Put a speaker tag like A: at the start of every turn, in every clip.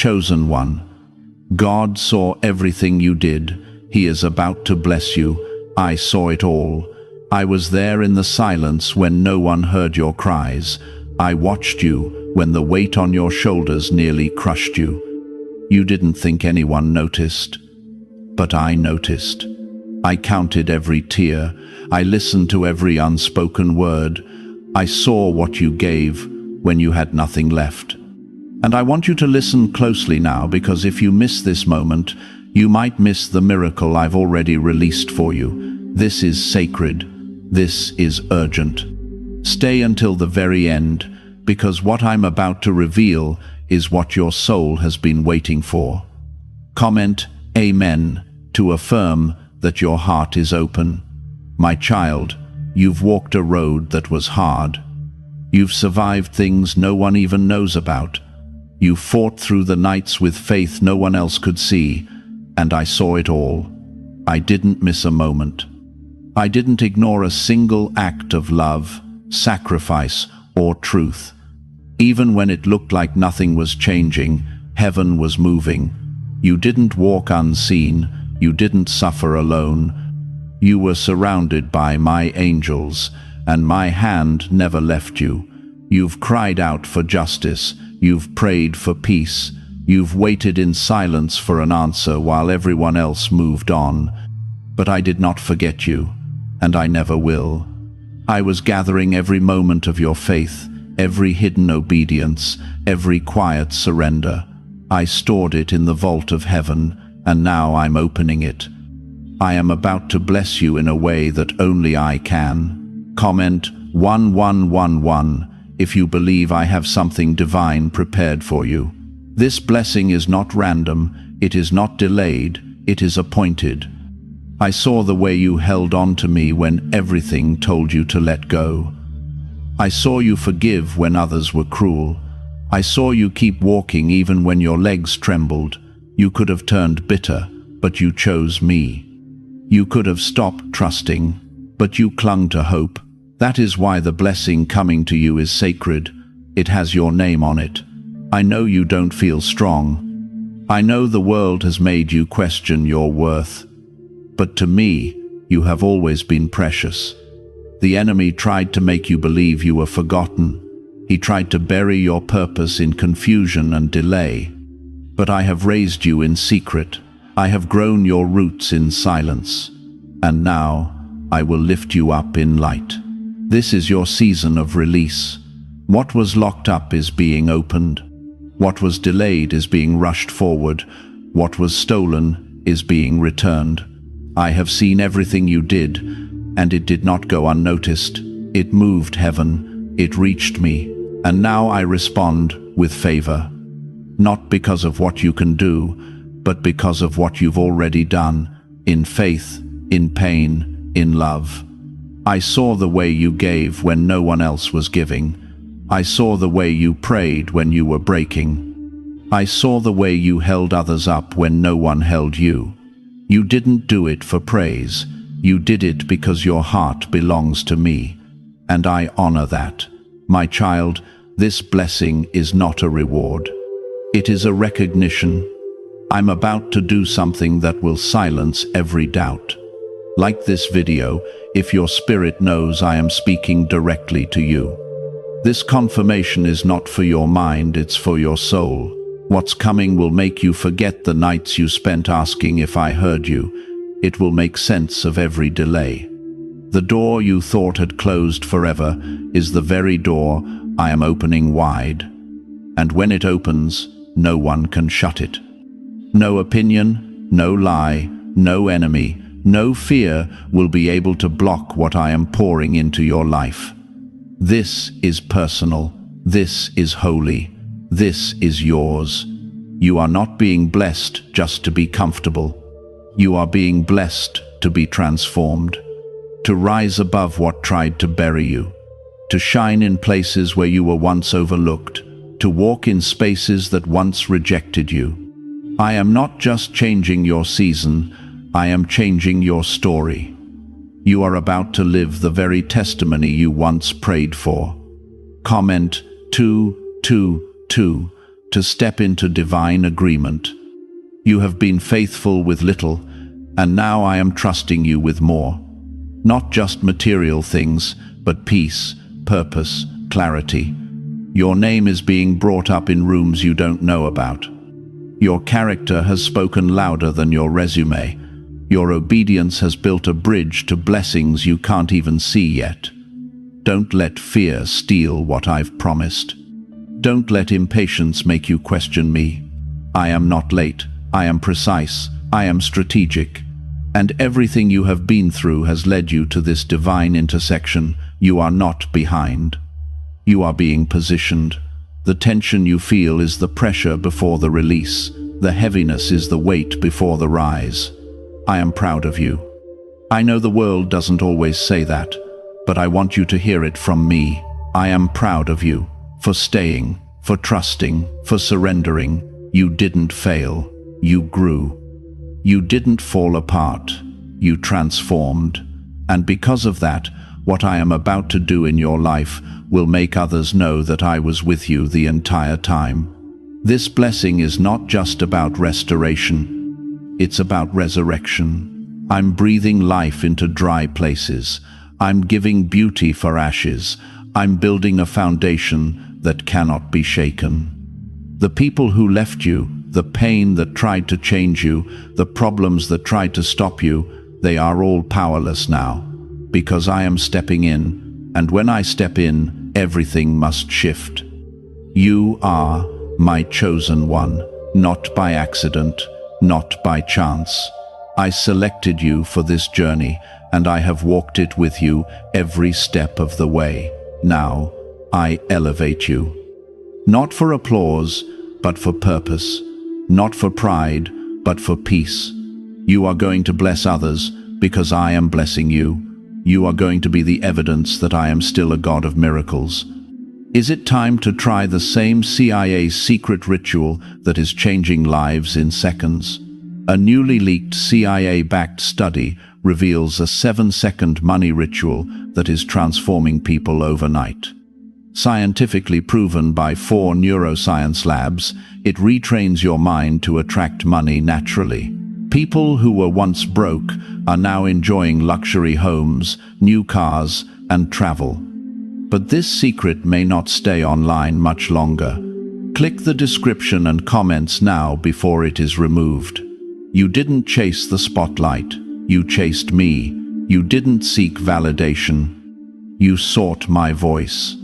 A: chosen one. God saw everything you did. He is about to bless you. I saw it all. I was there in the silence when no one heard your cries. I watched you when the weight on your shoulders nearly crushed you. You didn't think anyone noticed, but I noticed. I counted every tear. I listened to every unspoken word. I saw what you gave when you had nothing left. And I want you to listen closely now, because if you miss this moment, you might miss the miracle I've already released for you. This is sacred. This is urgent. Stay until the very end, because what I'm about to reveal is what your soul has been waiting for. Comment Amen to affirm that your heart is open. My child, you've walked a road that was hard. You've survived things no one even knows about. You fought through the nights with faith no one else could see, and I saw it all. I didn't miss a moment. I didn't ignore a single act of love, sacrifice, or truth. Even when it looked like nothing was changing, heaven was moving. You didn't walk unseen. You didn't suffer alone. You were surrounded by my angels, and my hand never left you. You've cried out for justice. You've prayed for peace. You've waited in silence for an answer while everyone else moved on. But I did not forget you, and I never will. I was gathering every moment of your faith, every hidden obedience, every quiet surrender. I stored it in the vault of heaven, and now I'm opening it. I am about to bless you in a way that only I can. Comment 1111 if you believe I have something divine prepared for you. This blessing is not random, it is not delayed, it is appointed. I saw the way you held on to me when everything told you to let go. I saw you forgive when others were cruel. I saw you keep walking even when your legs trembled. You could have turned bitter, but you chose me. You could have stopped trusting, but you clung to hope. That is why the blessing coming to you is sacred. It has your name on it. I know you don't feel strong. I know the world has made you question your worth. But to me, you have always been precious. The enemy tried to make you believe you were forgotten. He tried to bury your purpose in confusion and delay. But I have raised you in secret. I have grown your roots in silence. And now, I will lift you up in light. This is your season of release. What was locked up is being opened. What was delayed is being rushed forward. What was stolen is being returned. I have seen everything you did, and it did not go unnoticed. It moved heaven. It reached me. And now I respond with favor. Not because of what you can do, but because of what you've already done, in faith, in pain, in love. I saw the way you gave when no one else was giving. I saw the way you prayed when you were breaking. I saw the way you held others up when no one held you. You didn't do it for praise. You did it because your heart belongs to me. And I honor that. My child, this blessing is not a reward. It is a recognition. I'm about to do something that will silence every doubt. Like this video, if your spirit knows I am speaking directly to you. This confirmation is not for your mind, it's for your soul. What's coming will make you forget the nights you spent asking if I heard you. It will make sense of every delay. The door you thought had closed forever is the very door I am opening wide. And when it opens, no one can shut it. No opinion, no lie, no enemy, no fear will be able to block what I am pouring into your life. This is personal. This is holy. This is yours. You are not being blessed just to be comfortable. You are being blessed to be transformed, to rise above what tried to bury you, to shine in places where you were once overlooked, to walk in spaces that once rejected you. I am not just changing your season, I am changing your story. You are about to live the very testimony you once prayed for. Comment 222 to to step into divine agreement. You have been faithful with little, and now I am trusting you with more. Not just material things, but peace, purpose, clarity. Your name is being brought up in rooms you don't know about. Your character has spoken louder than your resume. Your obedience has built a bridge to blessings you can't even see yet. Don't let fear steal what I've promised. Don't let impatience make you question me. I am not late. I am precise. I am strategic. And everything you have been through has led you to this divine intersection. You are not behind. You are being positioned. The tension you feel is the pressure before the release. The heaviness is the weight before the rise. I am proud of you. I know the world doesn't always say that, but I want you to hear it from me. I am proud of you for staying, for trusting, for surrendering. You didn't fail. You grew. You didn't fall apart. You transformed. And because of that, what I am about to do in your life will make others know that I was with you the entire time. This blessing is not just about restoration. It's about resurrection. I'm breathing life into dry places. I'm giving beauty for ashes. I'm building a foundation that cannot be shaken. The people who left you, the pain that tried to change you, the problems that tried to stop you, they are all powerless now, because I am stepping in, and when I step in, everything must shift. You are my chosen one, not by accident, not by chance. I selected you for this journey, and I have walked it with you every step of the way. Now, I elevate you. Not for applause, but for purpose. Not for pride, but for peace. You are going to bless others because I am blessing you. You are going to be the evidence that I am still a God of miracles. Is it time to try the same CIA secret ritual that is changing lives in seconds? A newly leaked CIA-backed study reveals a 7-second money ritual that is transforming people overnight. Scientifically proven by 4 neuroscience labs, it retrains your mind to attract money naturally. People who were once broke are now enjoying luxury homes, new cars, and travel. But this secret may not stay online much longer. Click the description and comments now before it is removed. You didn't chase the spotlight. You chased me. You didn't seek validation. You sought my voice.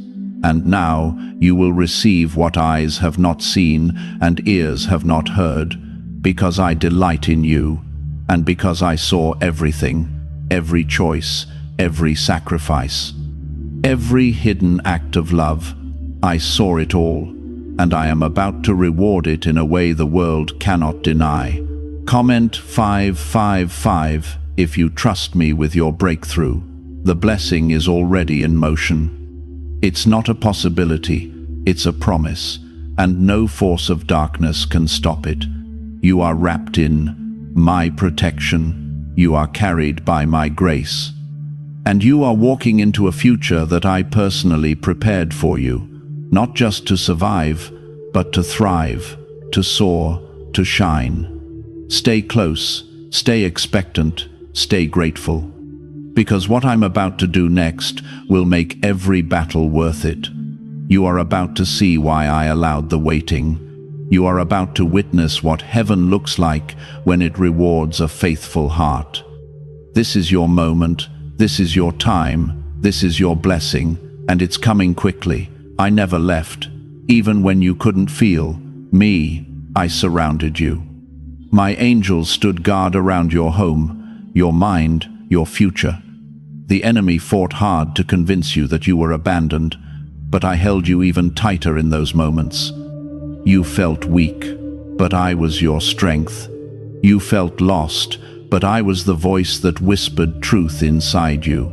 A: And now you will receive what eyes have not seen and ears have not heard, because I delight in you, and because I saw everything, every choice, every sacrifice, every hidden act of love. I saw it all, and I am about to reward it in a way the world cannot deny. Comment 555 if you trust me with your breakthrough. The blessing is already in motion. It's not a possibility, it's a promise, and no force of darkness can stop it. You are wrapped in my protection. You are carried by my grace. And you are walking into a future that I personally prepared for you, not just to survive, but to thrive, to soar, to shine. Stay close, stay expectant, stay grateful. Because what I'm about to do next will make every battle worth it. You are about to see why I allowed the waiting. You are about to witness what heaven looks like when it rewards a faithful heart. This is your moment, this is your time, this is your blessing, and it's coming quickly. I never left. Even when you couldn't feel me, I surrounded you. My angels stood guard around your home, your mind, your future. The enemy fought hard to convince you that you were abandoned, but I held you even tighter in those moments. You felt weak, but I was your strength. You felt lost, but I was the voice that whispered truth inside you.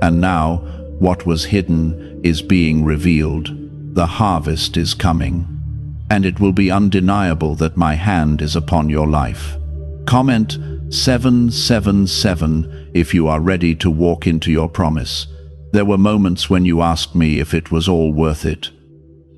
A: And now, what was hidden is being revealed. The harvest is coming, and it will be undeniable that my hand is upon your life. Comment 777 if you are ready to walk into your promise. There were moments when you asked me if it was all worth it.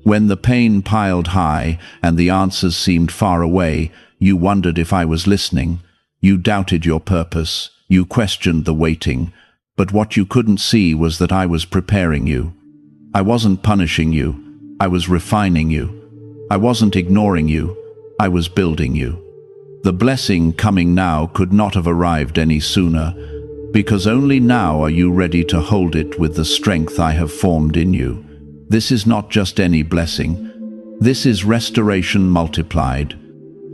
A: When the pain piled high and the answers seemed far away, you wondered if I was listening. You doubted your purpose. You questioned the waiting. But what you couldn't see was that I was preparing you. I wasn't punishing you. I was refining you. I wasn't ignoring you. I was building you. The blessing coming now could not have arrived any sooner, because only now are you ready to hold it with the strength I have formed in you. This is not just any blessing. This is restoration multiplied.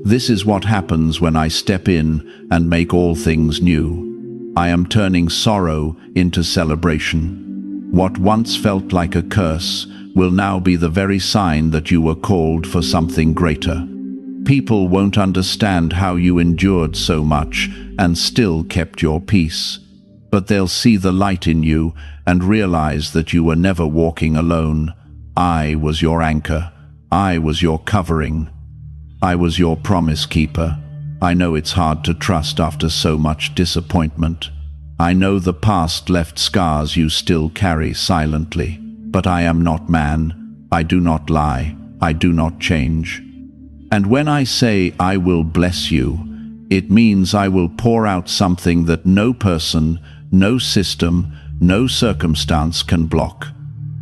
A: This is what happens when I step in and make all things new. I am turning sorrow into celebration. What once felt like a curse will now be the very sign that you were called for something greater. People won't understand how you endured so much and still kept your peace, but they'll see the light in you and realize that you were never walking alone. I was your anchor. I was your covering. I was your promise keeper. I know it's hard to trust after so much disappointment. I know the past left scars you still carry silently. But I am not man. I do not lie. I do not change. And when I say I will bless you, it means I will pour out something that no person, no system, no circumstance can block.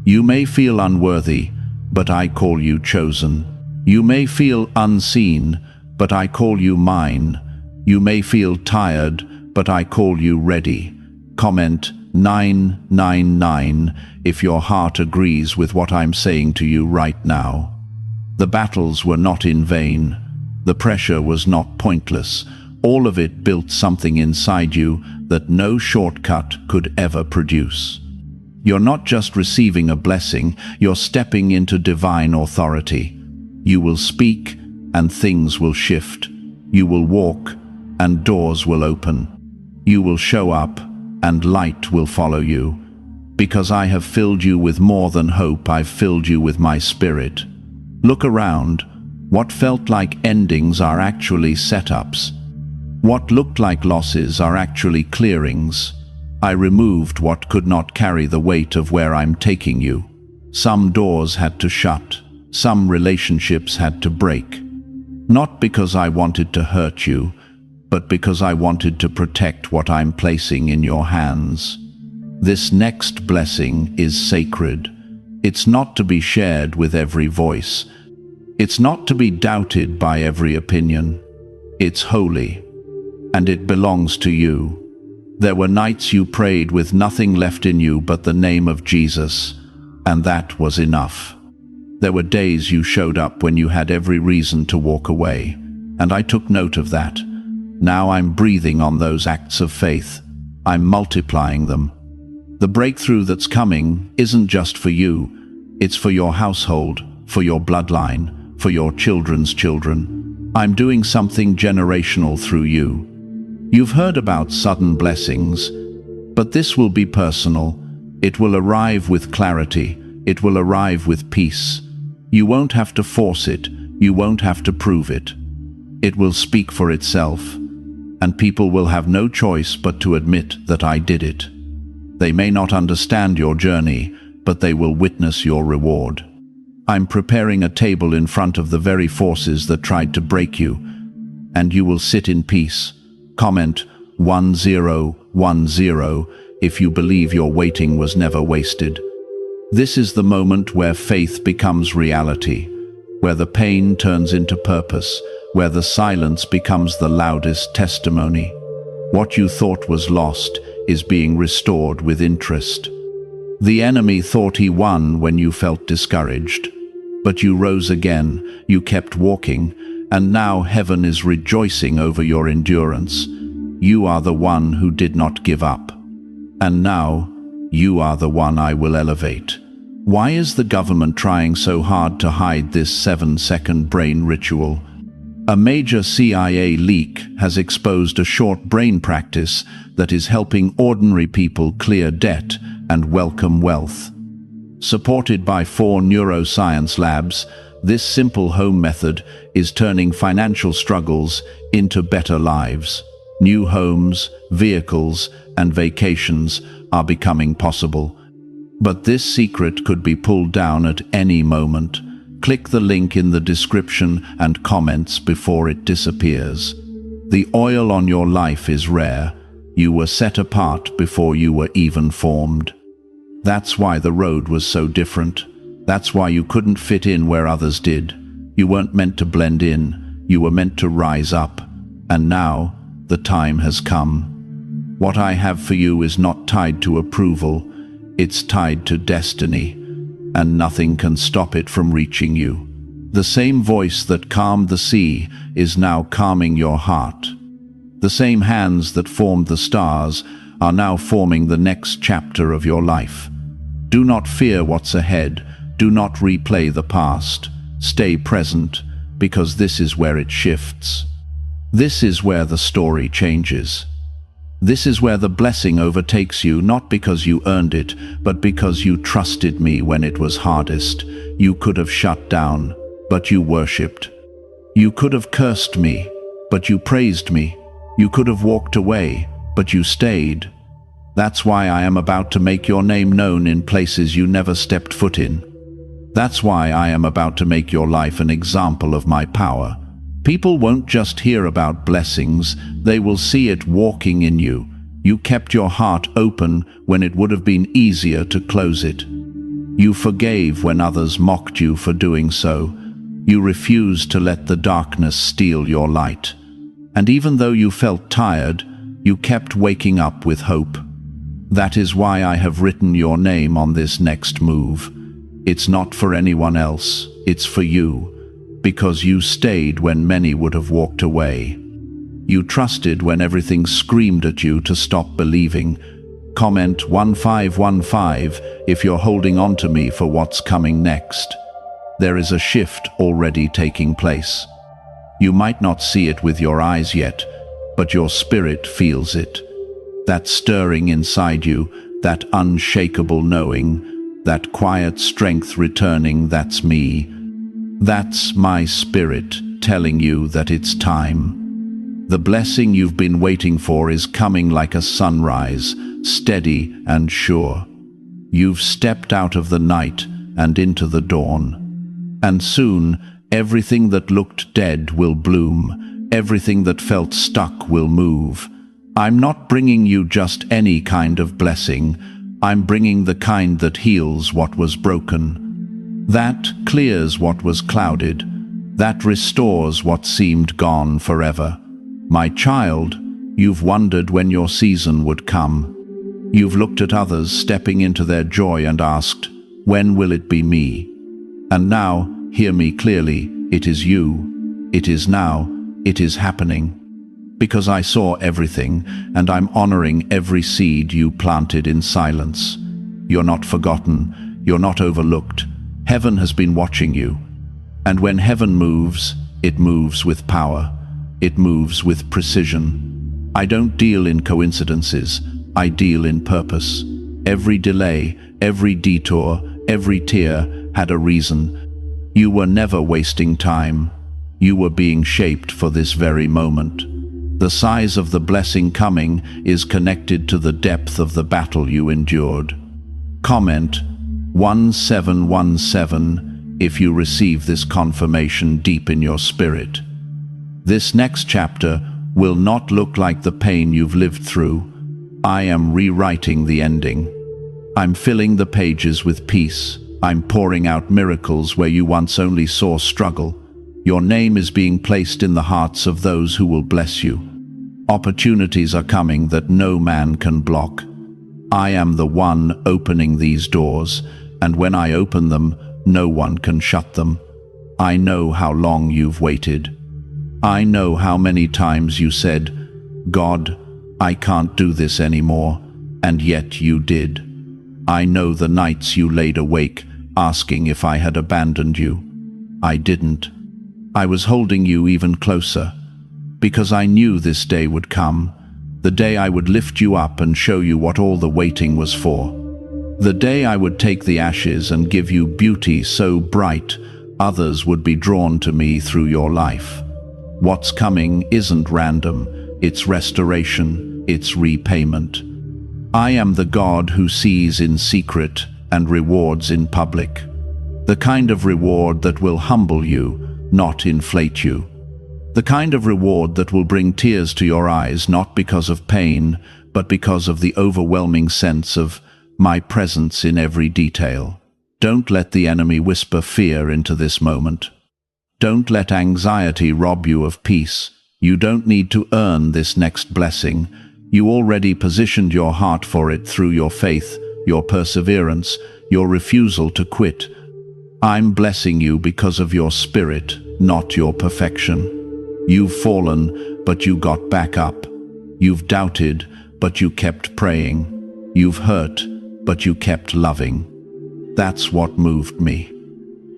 A: You may feel unworthy, but I call you chosen. You may feel unseen, but I call you mine. You may feel tired, but I call you ready. Comment 999 if your heart agrees with what I'm saying to you right now. The battles were not in vain. The pressure was not pointless. All of it built something inside you that no shortcut could ever produce. You're not just receiving a blessing, you're stepping into divine authority. You will speak, and things will shift. You will walk, and doors will open. You will show up, and light will follow you. Because I have filled you with more than hope, I've filled you with my spirit. Look around. What felt like endings are actually setups. What looked like losses are actually clearings. I removed what could not carry the weight of where I'm taking you. Some doors had to shut. Some relationships had to break. Not because I wanted to hurt you, but because I wanted to protect what I'm placing in your hands. This next blessing is sacred. It's not to be shared with every voice. It's not to be doubted by every opinion. It's holy, and it belongs to you. There were nights you prayed with nothing left in you but the name of Jesus, and that was enough. There were days you showed up when you had every reason to walk away, and I took note of that. Now I'm breathing on those acts of faith. I'm multiplying them. The breakthrough that's coming isn't just for you. It's for your household, for your bloodline, for your children's children. I'm doing something generational through you. You've heard about sudden blessings, but this will be personal. It will arrive with clarity. It will arrive with peace. You won't have to force it. You won't have to prove it. It will speak for itself, and people will have no choice but to admit that I did it. They may not understand your journey, but they will witness your reward. I'm preparing a table in front of the very forces that tried to break you, and you will sit in peace. Comment 1010 if you believe your waiting was never wasted. This is the moment where faith becomes reality, where the pain turns into purpose, where the silence becomes the loudest testimony. What you thought was lost is being restored with interest. The enemy thought he won when you felt discouraged, but you rose again, you kept walking, and now heaven is rejoicing over your endurance. You are the one who did not give up. And now, you are the one I will elevate. Why is the government trying so hard to hide this 7-second brain ritual? A major CIA leak has exposed a short brain practice that is helping ordinary people clear debt and welcome wealth. Supported by 4 neuroscience labs, this simple home method is turning financial struggles into better lives. New homes, vehicles, and vacations are becoming possible. But this secret could be pulled down at any moment. Click the link in the description and comments before it disappears. The oil on your life is rare. You were set apart before you were even formed. That's why the road was so different. That's why you couldn't fit in where others did. You weren't meant to blend in. You were meant to rise up. And now, the time has come. What I have for you is not tied to approval. It's tied to destiny. And nothing can stop it from reaching you. The same voice that calmed the sea is now calming your heart. The same hands that formed the stars are now forming the next chapter of your life. Do not fear what's ahead. Do not replay the past. Stay present, because this is where it shifts. This is where the story changes. This is where the blessing overtakes you, not because you earned it, but because you trusted me when it was hardest. You could have shut down, but you worshipped. You could have cursed me, but you praised me. You could have walked away, but you stayed. That's why I am about to make your name known in places you never stepped foot in. That's why I am about to make your life an example of my power. People won't just hear about blessings, they will see it walking in you. You kept your heart open when it would have been easier to close it. You forgave when others mocked you for doing so. You refused to let the darkness steal your light. And even though you felt tired, you kept waking up with hope. That is why I have written your name on this next move. It's not for anyone else, it's for you. Because you stayed when many would have walked away. You trusted when everything screamed at you to stop believing. Comment 1515 if you're holding on to me for what's coming next. There is a shift already taking place. You might not see it with your eyes yet, but your spirit feels it. That stirring inside you, that unshakable knowing, that quiet strength returning, that's me. That's my spirit telling you that it's time. The blessing you've been waiting for is coming like a sunrise, steady and sure. You've stepped out of the night and into the dawn. And soon, everything that looked dead will bloom. Everything that felt stuck will move. I'm not bringing you just any kind of blessing. I'm bringing the kind that heals what was broken. That clears what was clouded. That restores what seemed gone forever. My child, you've wondered when your season would come. You've looked at others stepping into their joy and asked, when will it be me? And now, hear me clearly, it is you. It is now. It is happening. Because I saw everything, and I'm honoring every seed you planted in silence. You're not forgotten. You're not overlooked. Heaven has been watching you. And when heaven moves, it moves with power. It moves with precision. I don't deal in coincidences. I deal in purpose. Every delay, every detour, every tear had a reason. You were never wasting time. You were being shaped for this very moment. The size of the blessing coming is connected to the depth of the battle you endured. Comment 1717 if you receive this confirmation deep in your spirit. This next chapter will not look like the pain you've lived through. I am rewriting the ending. I'm filling the pages with peace. I'm pouring out miracles where you once only saw struggle. Your name is being placed in the hearts of those who will bless you. Opportunities are coming that no man can block. I am the one opening these doors, and when I open them, no one can shut them. I know how long you've waited. I know how many times you said, God, I can't do this anymore, and yet you did. I know the nights you laid awake, asking if I had abandoned you. I didn't. I was holding you even closer, because I knew this day would come, the day I would lift you up and show you what all the waiting was for. The day I would take the ashes and give you beauty so bright, others would be drawn to me through your life. What's coming isn't random, it's restoration, it's repayment. I am the God who sees in secret and rewards in public. The kind of reward that will humble you, not inflate you. The kind of reward that will bring tears to your eyes, not because of pain, but because of the overwhelming sense of my presence in every detail. Don't let the enemy whisper fear into this moment. Don't let anxiety rob you of peace. You don't need to earn this next blessing. You already positioned your heart for it through your faith, your perseverance, your refusal to quit. I'm blessing you because of your spirit, not your perfection. You've fallen, but you got back up. You've doubted, but you kept praying. You've hurt, but you kept loving. That's what moved me.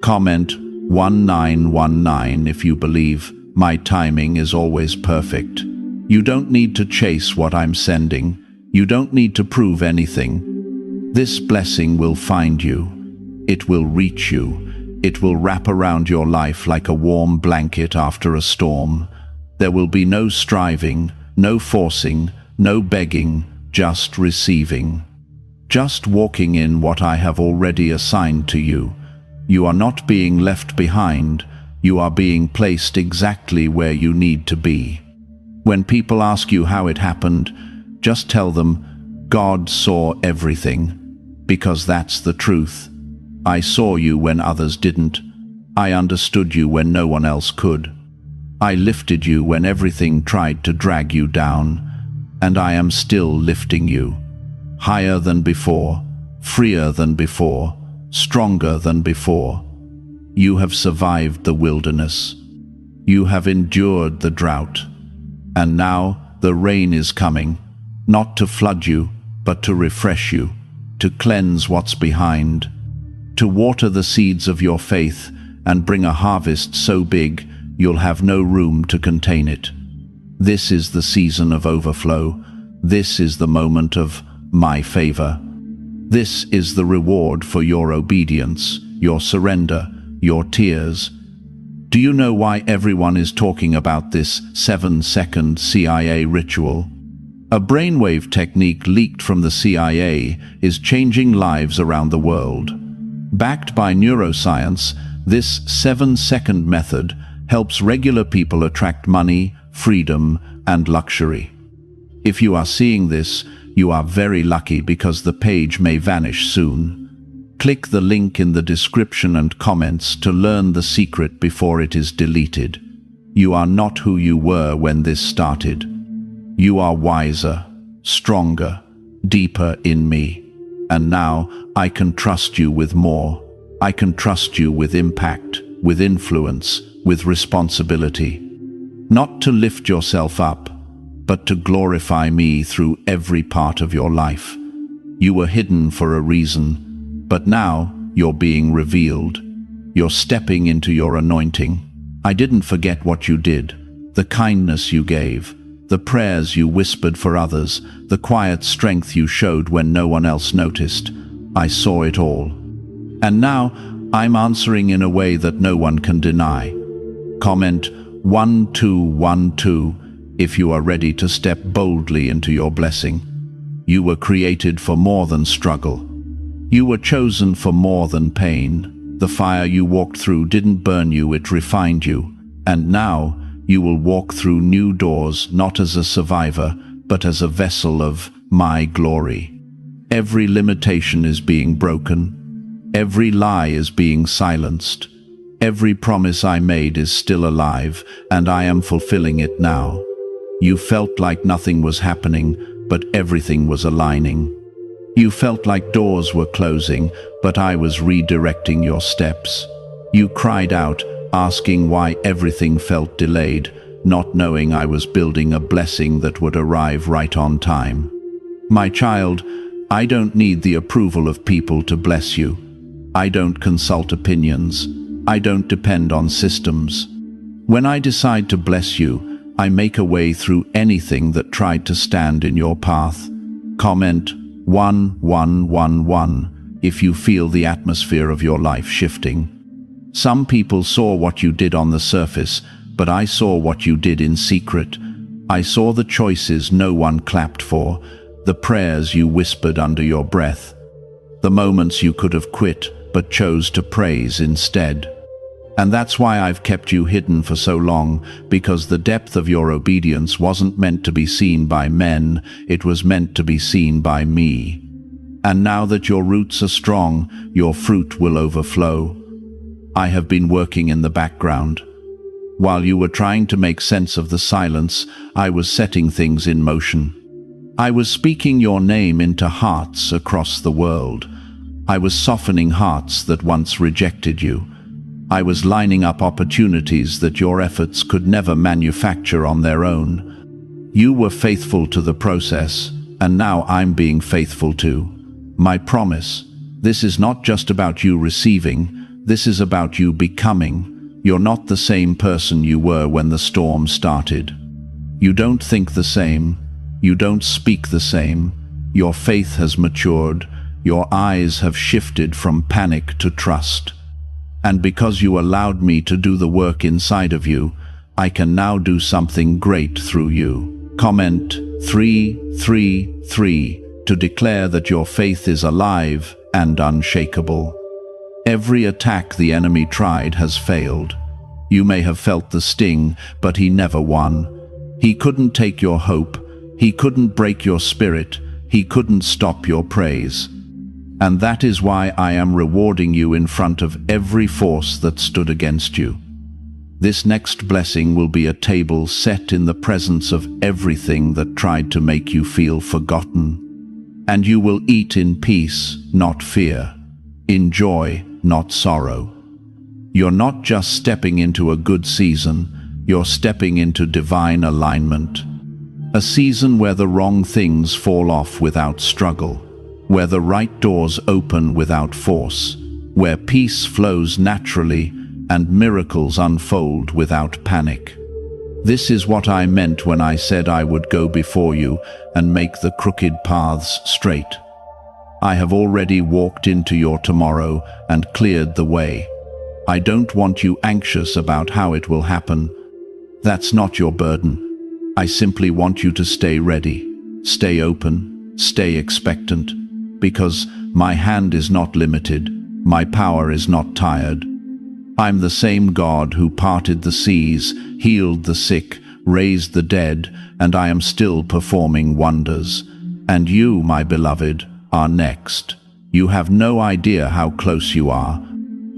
A: Comment 1919 if you believe my timing is always perfect. You don't need to chase what I'm sending. You don't need to prove anything. This blessing will find you. It will reach you. It will wrap around your life like a warm blanket after a storm. There will be no striving, no forcing, no begging, just receiving. Just walking in what I have already assigned to you. You are not being left behind. You are being placed exactly where you need to be. When people ask you how it happened, just tell them, God saw everything, because that's the truth. I saw you when others didn't. I understood you when no one else could. I lifted you when everything tried to drag you down, and I am still lifting you. Higher than before, freer than before, stronger than before. You have survived the wilderness. You have endured the drought. And now the rain is coming, not to flood you, but to refresh you, to cleanse what's behind, to water the seeds of your faith and bring a harvest so big you'll have no room to contain it. This is the season of overflow. This is the moment of my favor. This is the reward for your obedience, your surrender, your tears. Do you know why everyone is talking about this 7-second CIA ritual? A brainwave technique leaked from the CIA is changing lives around the world. Backed by neuroscience, this 7-second method helps regular people attract money, freedom, and luxury. If you are seeing this, you are very lucky because the page may vanish soon. Click the link in the description and comments to learn the secret before it is deleted. You are not who you were when this started. You are wiser, stronger, deeper in me. And now I can trust you with more. I can trust you with impact, with influence, with responsibility. Not to lift yourself up, but to glorify me through every part of your life. You were hidden for a reason, but now you're being revealed. You're stepping into your anointing. I didn't forget what you did, the kindness you gave, the prayers you whispered for others, the quiet strength you showed when no one else noticed. I saw it all. And now I'm answering in a way that no one can deny. Comment 1212 if you are ready to step boldly into your blessing. You were created for more than struggle. You were chosen for more than pain. The fire you walked through didn't burn you, it refined you. And now you will walk through new doors, not as a survivor, but as a vessel of my glory. Every limitation is being broken. Every lie is being silenced. Every promise I made is still alive, and I am fulfilling it now. You felt like nothing was happening, but everything was aligning. You felt like doors were closing, but I was redirecting your steps. You cried out, asking why everything felt delayed, not knowing I was building a blessing that would arrive right on time. My child, I don't need the approval of people to bless you. I don't consult opinions. I don't depend on systems. When I decide to bless you, I make a way through anything that tried to stand in your path. Comment 1111 if you feel the atmosphere of your life shifting. Some people saw what you did on the surface, but I saw what you did in secret. I saw the choices no one clapped for, the prayers you whispered under your breath, the moments you could have quit, but chose to praise instead. And that's why I've kept you hidden for so long, because the depth of your obedience wasn't meant to be seen by men, it was meant to be seen by me. And now that your roots are strong, your fruit will overflow. I have been working in the background. While you were trying to make sense of the silence, I was setting things in motion. I was speaking your name into hearts across the world. I was softening hearts that once rejected you. I was lining up opportunities that your efforts could never manufacture on their own. You were faithful to the process, and now I'm being faithful too. My promise, this is not just about you receiving, this is about you becoming. You're not the same person you were when the storm started. You don't think the same, you don't speak the same. Your faith has matured, your eyes have shifted from panic to trust. And because you allowed me to do the work inside of you, I can now do something great through you. Comment 333 to declare that your faith is alive and unshakable. Every attack the enemy tried has failed. You may have felt the sting, but he never won. He couldn't take your hope, he couldn't break your spirit, he couldn't stop your praise. And that is why I am rewarding you in front of every force that stood against you. This next blessing will be a table set in the presence of everything that tried to make you feel forgotten. And you will eat in peace, not fear, in joy, not sorrow. You're not just stepping into a good season, you're stepping into divine alignment. A season where the wrong things fall off without struggle, where the right doors open without force, where peace flows naturally and miracles unfold without panic. This is what I meant when I said I would go before you and make the crooked paths straight. I have already walked into your tomorrow and cleared the way. I don't want you anxious about how it will happen. That's not your burden. I simply want you to stay ready, stay open, stay expectant. Because my hand is not limited, my power is not tired. I'm the same God who parted the seas, healed the sick, raised the dead, and I am still performing wonders. And you, my beloved, are next. You have no idea how close you are.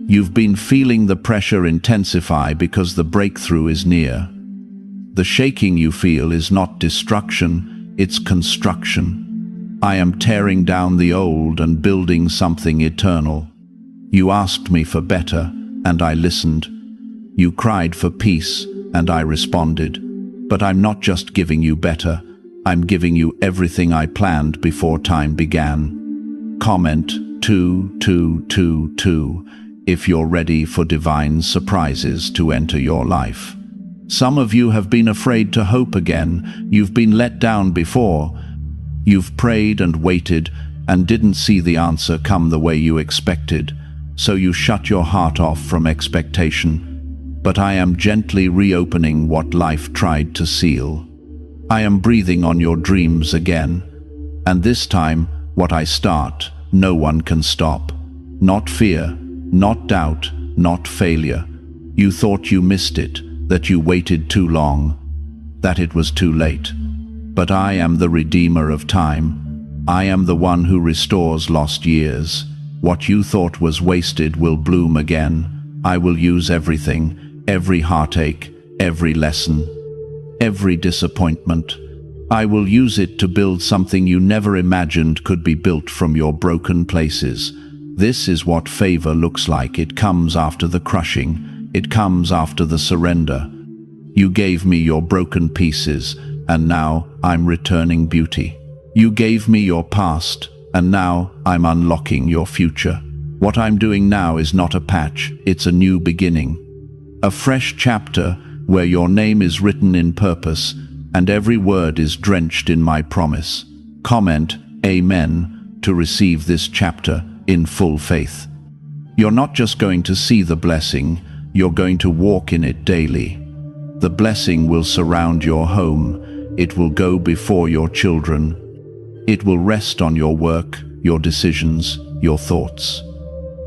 A: You've been feeling the pressure intensify because the breakthrough is near. The shaking you feel is not destruction, it's construction. I am tearing down the old and building something eternal. You asked me for better, and I listened. You cried for peace, and I responded. But I'm not just giving you better, I'm giving you everything I planned before time began. Comment 2222 if you're ready for divine surprises to enter your life. Some of you have been afraid to hope again. You've been let down before. You've prayed and waited and didn't see the answer come the way you expected, so you shut your heart off from expectation. But I am gently reopening what life tried to seal. I am breathing on your dreams again, and this time, what I start, no one can stop. Not fear, not doubt, not failure. You thought you missed it, that you waited too long, that it was too late. But I am the Redeemer of time. I am the one who restores lost years. What you thought was wasted will bloom again. I will use everything, every heartache, every lesson, every disappointment. I will use it to build something you never imagined could be built from your broken places. This is what favor looks like. It comes after the crushing. It comes after the surrender. You gave me your broken pieces, and now I'm returning beauty. You gave me your past, and now I'm unlocking your future. What I'm doing now is not a patch, it's a new beginning. A fresh chapter where your name is written in purpose, and every word is drenched in my promise. Comment Amen to receive this chapter in full faith. You're not just going to see the blessing, you're going to walk in it daily. The blessing will surround your home. It will go before your children. It will rest on your work, your decisions, your thoughts.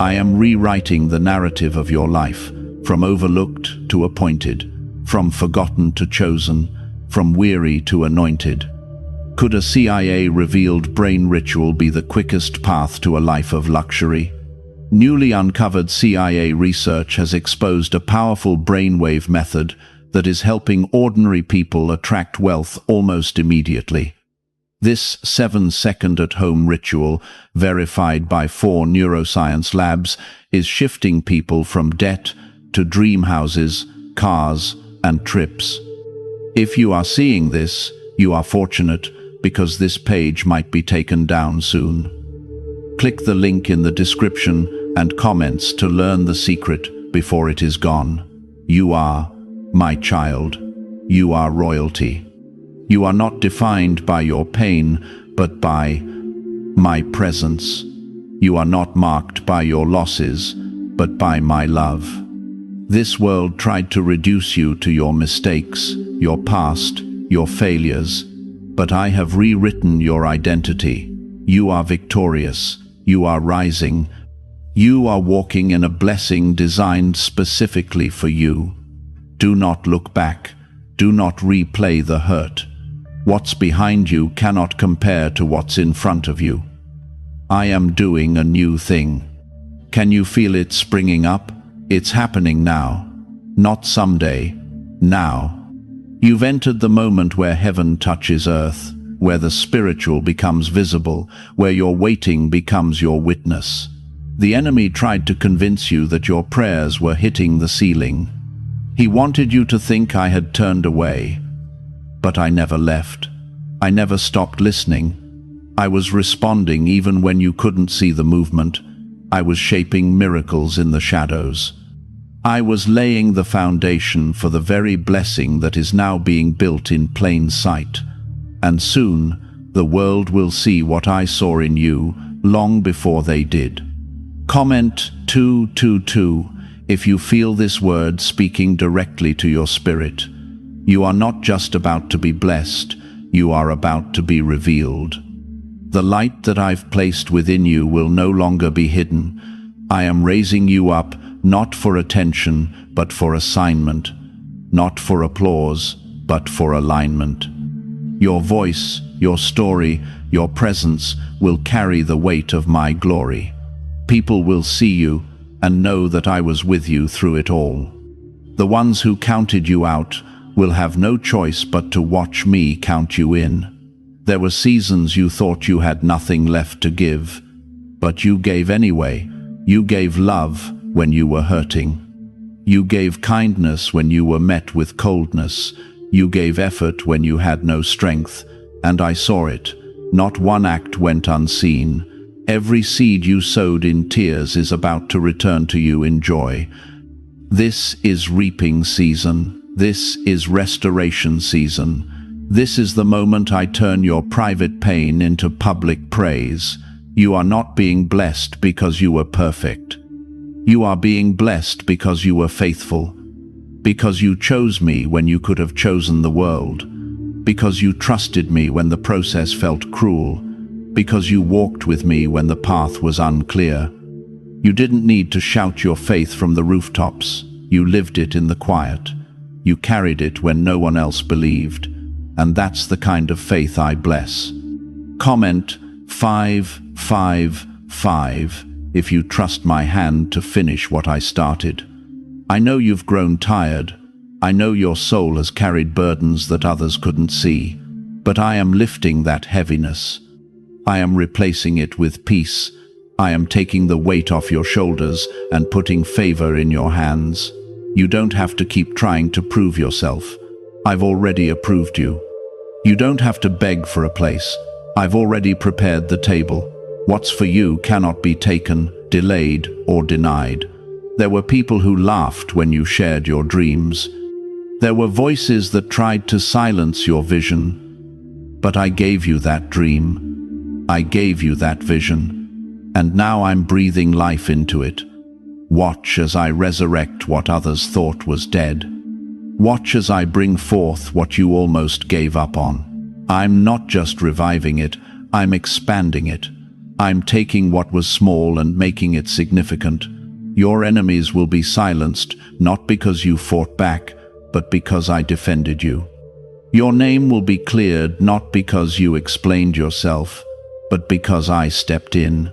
A: I am rewriting the narrative of your life, from overlooked to appointed, from forgotten to chosen, from weary to anointed. Could a CIA-revealed brain ritual be the quickest path to a life of luxury? Newly uncovered CIA research has exposed a powerful brainwave method that is helping ordinary people attract wealth almost immediately. This 7-second at-home ritual, verified by 4 neuroscience labs, is shifting people from debt to dream houses, cars, and trips. If you are seeing this, you are fortunate, because this page might be taken down soon. Click the link in the description and comments to learn the secret before it is gone. You are my child. You are royalty. You are not defined by your pain, but by my presence. You are not marked by your losses, but by my love. This world tried to reduce you to your mistakes, your past, your failures, but I have rewritten your identity. You are victorious. You are rising. You are walking in a blessing designed specifically for you. Do not look back. Do not replay the hurt. What's behind you cannot compare to what's in front of you. I am doing a new thing. Can you feel it springing up? It's happening now. Not someday. Now. You've entered the moment where heaven touches earth, where the spiritual becomes visible, where your waiting becomes your witness. The enemy tried to convince you that your prayers were hitting the ceiling. He wanted you to think I had turned away. But I never left. I never stopped listening. I was responding even when you couldn't see the movement. I was shaping miracles in the shadows. I was laying the foundation for the very blessing that is now being built in plain sight. And soon, the world will see what I saw in you long before they did. Comment 222 if you feel this word speaking directly to your spirit. You are not just about to be blessed, you are about to be revealed. The light that I've placed within you will no longer be hidden. I am raising you up, not for attention, but for assignment. Not for applause, but for alignment. Your voice, your story, your presence will carry the weight of my glory. People will see you and know that I was with you through it all. The ones who counted you out will have no choice but to watch me count you in. There were seasons you thought you had nothing left to give, but you gave anyway. You gave love when you were hurting. You gave kindness when you were met with coldness. You gave effort when you had no strength, and I saw it. Not one act went unseen. Every seed you sowed in tears is about to return to you in joy. This is reaping season. This is restoration season. This is the moment I turn your private pain into public praise. You are not being blessed because you were perfect. You are being blessed because you were faithful. Because you chose me when you could have chosen the world. Because you trusted me when the process felt cruel. Because you walked with me when the path was unclear. You didn't need to shout your faith from the rooftops. You lived it in the quiet. You carried it when no one else believed. And that's the kind of faith I bless. Comment 555 if you trust my hand to finish what I started. I know you've grown tired. I know your soul has carried burdens that others couldn't see. But I am lifting that heaviness. I am replacing it with peace. I am taking the weight off your shoulders and putting favor in your hands. You don't have to keep trying to prove yourself. I've already approved you. You don't have to beg for a place. I've already prepared the table. What's for you cannot be taken, delayed, or denied. There were people who laughed when you shared your dreams. There were voices that tried to silence your vision. But I gave you that dream. I gave you that vision. And now I'm breathing life into it. Watch as I resurrect what others thought was dead. Watch as I bring forth what you almost gave up on. I'm not just reviving it, I'm expanding it. I'm taking what was small and making it significant. Your enemies will be silenced, not because you fought back, but because I defended you. Your name will be cleared, not because you explained yourself, but because I stepped in.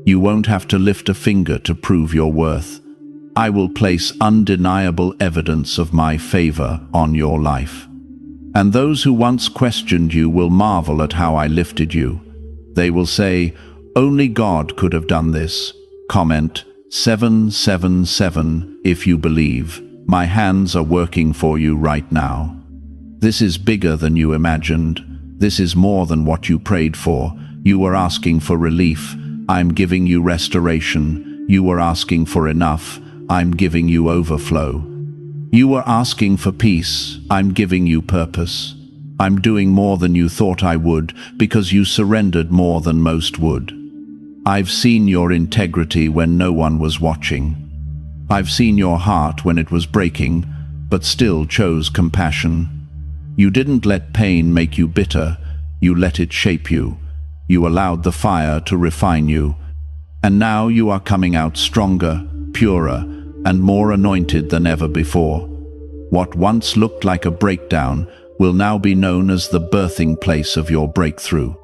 A: You won't have to lift a finger to prove your worth. I will place undeniable evidence of my favor on your life. And those who once questioned you will marvel at how I lifted you. They will say, "Only God could have done this." Comment 777 if you believe. My hands are working for you right now. This is bigger than you imagined. This is more than what you prayed for. You were asking for relief. I'm giving you restoration. You were asking for enough. I'm giving you overflow. You were asking for peace. I'm giving you purpose. I'm doing more than you thought I would, because you surrendered more than most would. I've seen your integrity when no one was watching. I've seen your heart when it was breaking, but still chose compassion. You didn't let pain make you bitter. You let it shape you. You allowed the fire to refine you. And now you are coming out stronger, purer, and more anointed than ever before. What once looked like a breakdown will now be known as the birthing place of your breakthrough.